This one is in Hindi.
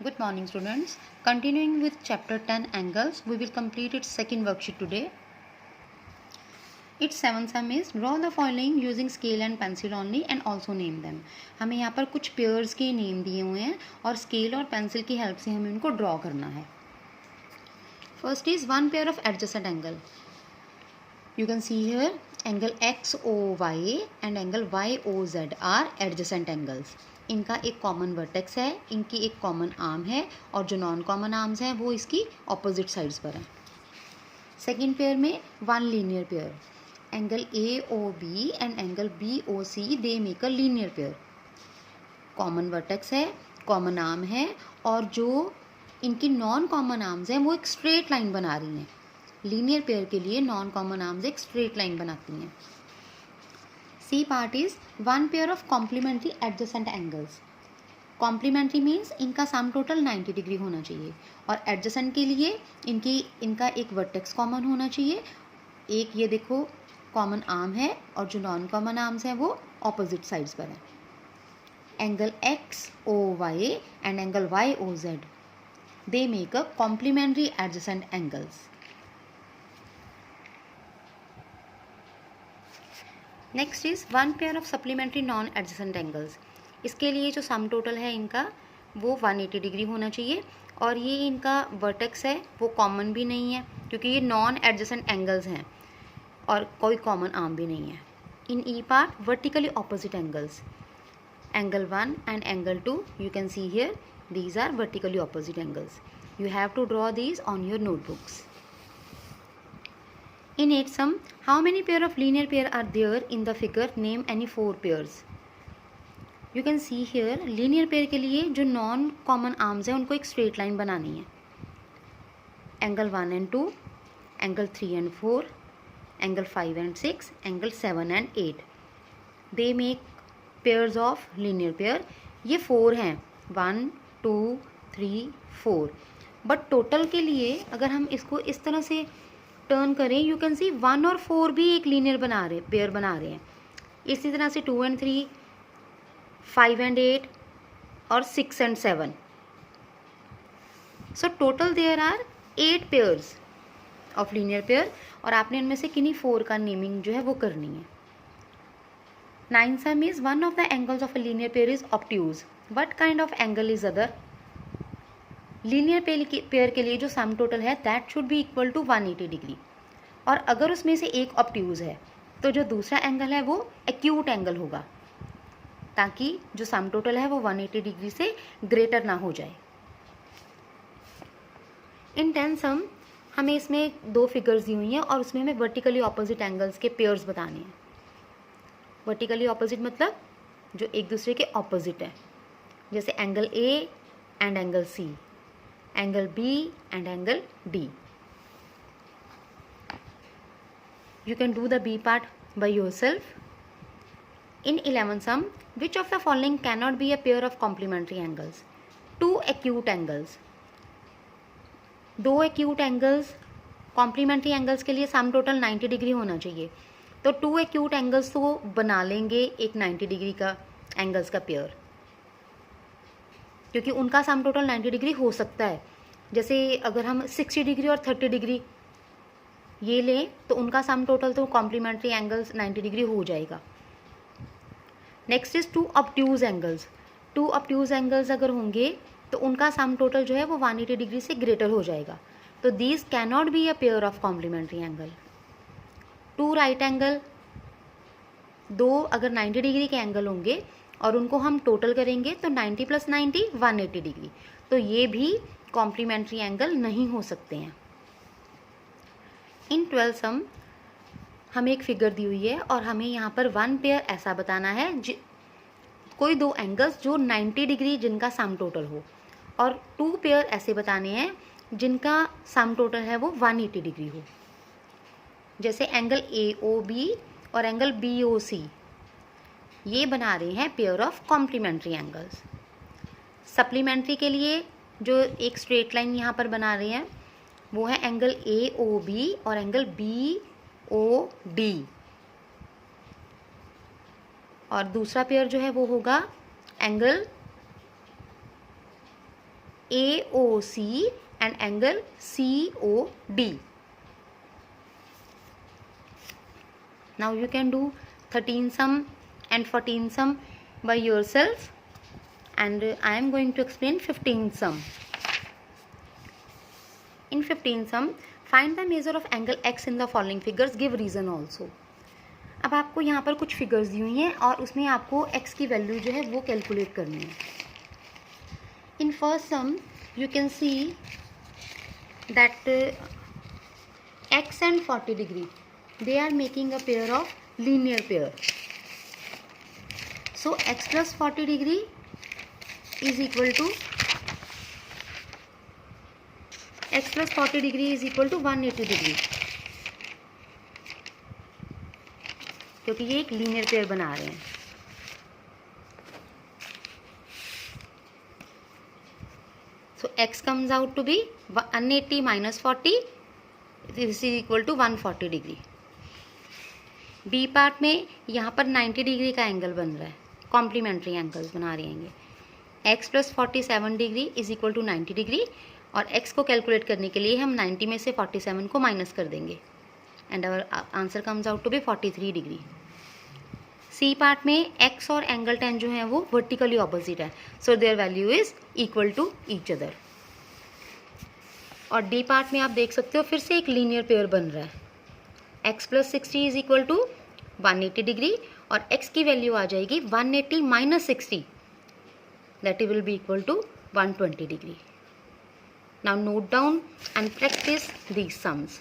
Good morning, students. Continuing with chapter 10 angles, we will complete its second worksheet today. Its seventh sum is draw the following using scale and pencil only and also name them. हमें यहाँ पर कुछ पेयर्स के नेम दिए हुए हैं और स्केल और पेंसिल की हेल्प से हमें उनको ड्रॉ करना है. First is one pair of adjacent angle. You can see here angle XOY and angle YOZ are adjacent angles. इनका एक कॉमन वर्टेक्स है, इनकी एक कॉमन आर्म है और जो नॉन कॉमन आर्म्स हैं वो इसकी ऑपोजिट साइड्स पर हैं. सेकेंड पेयर में one linear pair, angle AOB and angle BOC they make a linear pair. Common vertex है, कॉमन आर्म है और जो इनकी नॉन कॉमन आर्म्स हैं वो एक स्ट्रेट लाइन बना रही हैं. लीनियर पेयर के लिए नॉन कॉमन आर्म्स एक स्ट्रेट लाइन बनाती हैं. C part is one pair of complementary adjacent angles. Complementary means इनका सम टोटल 90 डिग्री होना चाहिए और एडजेसेंट के लिए इनका एक वर्टेक्स कॉमन होना चाहिए. एक ये देखो कॉमन आर्म है और जो नॉन कॉमन आर्म्स हैं वो ऑपोजिट साइड्स पर हैं. Angle XOY and angle YOZ they make a complementary adjacent angles. Next is one pair of supplementary non adjacent angles. इसके लिए जो सम टोटल है इनका वो 180 डिग्री होना चाहिए और ये इनका वर्टेक्स है वो कॉमन भी नहीं है क्योंकि ये नॉन एडजेसेंट एंगल्स हैं और कोई कॉमन आर्म भी नहीं है. In E part vertically opposite angles, angle 1 and angle 2 you can see here these are vertically opposite angles. You have to draw these on your notebooks. In 8 sum, how many pair of linear pair are there in the figure? Name any 4 pairs. You can see here linear pair के लिए जो non common arms हैं उनको एक straight line बनानी है. Angle 1 and 2, angle 3 and 4, angle 5 and 6, angle 7 and 8. They make pairs of linear pair. ये 4 हैं, 1, 2, 3, 4. बट टोटल के लिए अगर हम इसको इस तरह से टर्न करें यू कैन सी 1 और 4 भी एक लीनियर पेयर बना रहे हैं. इसी तरह से 2 and 3, 5 and 8 और 6 and 7. So total there are 8 pairs of linear pair और आपने इनमें से किन्हीं 4 का नेमिंग जो है वो करनी है. 9 sum is one of the angles of a linear pair is obtuse. What kind of angle is other? Linear pair के लिए जो सम टोटल है that should be equal to 180 degree और अगर उसमें से एक ऑब्ट्यूज है तो जो दूसरा एंगल है वो एक्यूट एंगल होगा ताकि जो सम टोटल है वो 180 डिग्री से ग्रेटर ना हो जाए. इन 10 सम हमें इसमें 2 फिगर्स दी हुई हैं और उसमें हमें वर्टिकली ऑपोजिट एंगल्स के पेयर्स बताने हैं. वर्टिकली ऑपोजिट मतलब जो एक दूसरे के ऑपोजिट है, जैसे angle A and angle C, angle B and angle D. You can do the B part by yourself. In 11 sum, which of the following cannot be a pair of complementary angles? 2 acute angles. 2 acute angles complementary angles के लिए सम टोटल 90 डिग्री होना चाहिए तो 2 acute angles तो बना लेंगे एक 90 डिग्री का एंगल्स का पेयर क्योंकि उनका सम टोटल 90 डिग्री हो सकता है. जैसे अगर हम 60 डिग्री और 30 डिग्री ये लें तो उनका सम टोटल तो कॉम्प्लीमेंट्री एंगल्स 90 डिग्री हो जाएगा. Next is 2 obtuse angles. 2 obtuse angles अगर होंगे तो उनका सम टोटल जो है वो 180 डिग्री से ग्रेटर हो जाएगा. तो these can not be a pair of complementary angle. 2 right angle, 2 अगर 90 डिग्री के एंगल होंगे और उनको हम टोटल करेंगे तो 90 + 90 180 डिग्री, तो ये भी कॉम्प्लीमेंट्री एंगल नहीं हो सकते हैं. इन 12 सम हमें एक फिगर दी हुई है और हमें यहाँ पर 1 पेयर ऐसा बताना है कोई 2 एंगल्स जो 90 डिग्री जिनका सम टोटल हो और 2 पेयर ऐसे बताने हैं जिनका सम टोटल है वो 180 डिग्री हो. जैसे एंगल AOB और एंगल BOC ये बना रहे हैं pair of complementary angles. Supplementary के लिए जो एक स्ट्रेट लाइन यहाँ पर बना रहे हैं वो है एंगल AOB और एंगल BOD और दूसरा पेयर जो है वो होगा angle AOC and angle COD. Now you can do 13 sum and 14 sum by yourself, and I am going to explain 15 sum. In 15 sum, find the measure of angle x in the following figures, give reason also. अब आपको यहाँ पर कुछ फिगर्स दी हुई हैं और उसमें आपको x की वैल्यू जो है वो कैलकुलेट करनी है. In first sum you can see that x and 40 degree, they are making a pair of linear pair. So x plus 40 degree is equal to x plus 40 degree is equal to 180 degree, क्योंकि ये एक लीनियर पेयर बना रहे हैं. So x comes out to be 180 minus 40, this is equal to 140 degree. B part में यहाँ पर 90 डिग्री का एंगल बन रहा है, कॉम्प्लीमेंट्री एंगल्स बना रहे हैं. X plus 47 degree is equal to 90 degree, और x को कैलकुलेट करने के लिए हम 90 में से 47 को माइनस कर देंगे, and our answer comes out to be 43 degree. C part में x और एंगल 10 जो है वो वर्टिकली ऑपोजिट है, so their value is equal to each other. और डी पार्ट में आप देख सकते हो फिर से एक लीनियर पेयर बन रहा है. x plus 60 is equal to 180 degree, और x की वैल्यू आ जाएगी 180 minus 60, that will be equal to 120 degree. Now note down and practice these sums.